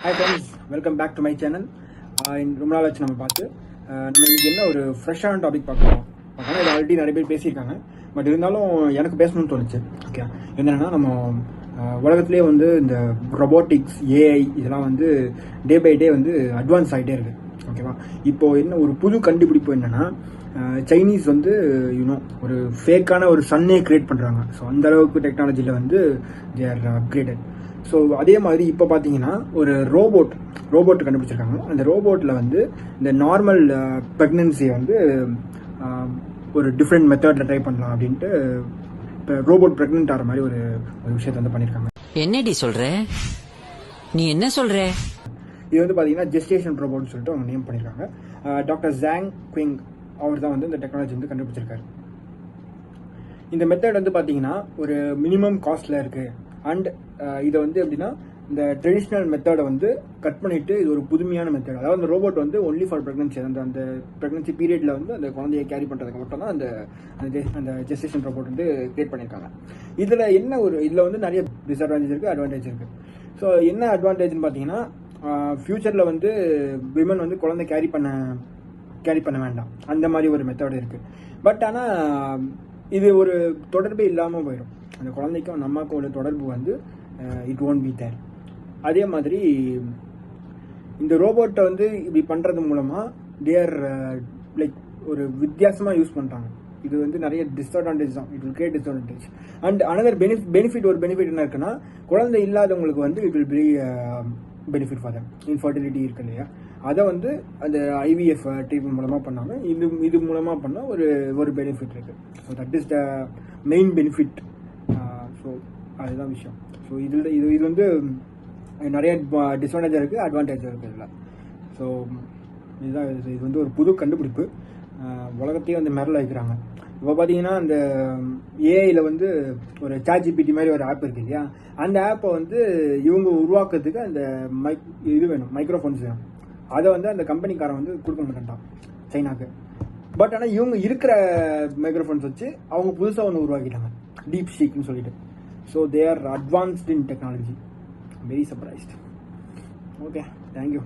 Hi friends, welcome back to my channel. ரொம்ப நாள் வச்சு நம்ம பார்த்து நம்ம இன்னைக்கு என்ன ஒரு ஃப்ரெஷ்ஷான டாபிக் பார்க்கலாம். இது ஆல்ரெடி நிறைய பேர் பேசியிருக்காங்க, பட் இருந்தாலும் எனக்கு பேசணும்னு தோணுச்சு. ஓகே, என்னென்னா நம்ம உலகத்துலேயே வந்து இந்த ரொபோட்டிக்ஸ், ஏஐ இதெல்லாம் வந்து டே பை டே வந்து அட்வான்ஸ் ஆகிட்டே இருக்குது. ஓகேவா, இப்போது என்ன ஒரு புது கண்டுபிடிப்பு என்னென்னா, சைனீஸ் வந்து ஒரு ஃபேக்கான ஒரு சன்னே கிரியேட் பண்ணுறாங்க. ஸோ அந்த அளவுக்கு டெக்னாலஜியில் வந்து தே ஆர் அப்கிரேடட். ஸோ அதே மாதிரி இப்போ பார்த்தீங்கன்னா ஒரு ரோபோட் கண்டுபிடிச்சிருக்காங்க. அந்த ரோபோட்டில் வந்து இந்த நார்மல் ப்ரெக்னன்சியை வந்து ஒரு டிஃப்ரெண்ட் மெத்தடில் ட்ரை பண்ணலாம் அப்படின்ட்டு இப்போ ரோபோட் ப்ரெக்னென்ட் ஆகிற மாதிரி ஒரு விஷயத்தை வந்து பண்ணியிருக்காங்க. என்னடி சொல்கிற, நீ என்ன சொல்கிற? இது வந்து பார்த்தீங்கன்னா ஜெஸ்டேஷன் ரோபோட்னு சொல்லிட்டு அவங்க நேம் பண்ணியிருக்காங்க. டாக்டர் ஜாங் குவிங் அவர் தான் வந்து இந்த டெக்னாலஜி வந்து கண்டுபிடிச்சிருக்காரு. இந்த மெத்தட் வந்து பார்த்தீங்கன்னா ஒரு மினிமம் காஸ்ட்டில் இருக்குது. அண்ட் இதை வந்து எப்படின்னா, இந்த ட்ரெடிஷ்னல் மெத்தடை வந்து கட் பண்ணிவிட்டு இது ஒரு புதுமையான மெத்தட். அதாவது அந்த ரோபோட் வந்து ஒன்லி ஃபார் ப்ரெக்னன்சி, அந்த ப்ரெக்னன்சி பீரியடில் வந்து அந்த குழந்தையை கேரி பண்ணுறதுக்கு மட்டும் தான் அந்த ஜெஸ்டேஷன் ரோபோட் வந்து கிரியேட் பண்ணியிருக்காங்க. இதில் வந்து நிறைய டிஸ்அட்வான்டேஜ் இருக்குது, அட்வான்டேஜ் இருக்குது. ஸோ என்ன அட்வான்டேஜ்னு பார்த்தீங்கன்னா, ஃப்யூச்சரில் வந்து விமன் வந்து குழந்தை கேரி பண்ண வேண்டாம், அந்த மாதிரி ஒரு மெத்தட் இருக்குது. பட் ஆனால் இது ஒரு தொடர்பே இல்லாமல் போயிடும். அந்த குழந்தைக்கும் அந்த அம்மாவுக்கும் உள்ள தொடர்பு வந்து இட் ஓன்ட் பி தேர். அதே மாதிரி இந்த ரோபோட்டை வந்து இப்படி பண்ணுறது மூலமாக தேர் லைக் ஒரு வித்தியாசமாக யூஸ் பண்ணுறாங்க. இது வந்து நிறைய டிஸ்அட்வான்டேஜ் தான். It will create disadvantage. And another benefit என்ன இருக்குன்னா, குழந்தை இல்லாதவங்களுக்கு வந்து it will be benefit for them. Infertility இருக்கு இல்லையா, அதை வந்து அந்த ஐவிஎஃப் ட்ரீட்மெண்ட் மூலமாக பண்ணாங்க. இது மூலமாக பண்ணால் ஒரு பெனிஃபிட் இருக்குது. So that is the main benefit. So அதுதான் விஷயம். ஸோ இது வந்து நிறைய டிஸ்அட்வான்டேஜாக இருக்குது, அட்வான்டேஜாக இருக்குது இதில். ஸோ இதுதான் இது வந்து ஒரு புது கண்டுபிடிப்பு. உலகத்தையே வந்து மிரள வைக்கிறாங்க. இப்போ பார்த்தீங்கன்னா அந்த ஏஐயில் வந்து ஒரு ChatGPT மாதிரி ஒரு ஆப் இருக்குது இல்லையா, அந்த ஆப்பை வந்து இவங்க உருவாக்குறதுக்கு அந்த மைக்ரோஃபோன்ஸ் வேணும். அதை வந்து அந்த கம்பெனிக்காரன் வந்து கொடுக்க மாட்டேன்ட்டான் சைனாக்கு. பட் ஆனால் இவங்க இருக்கிற மைக்ரோஃபோன்ஸ் வச்சு அவங்க புதுசாக ஒன்று உருவாக்கிட்டாங்க, டீப் சீக்னு சொல்லிட்டு. So they are advanced in technology. Very surprised. Okay, thank you.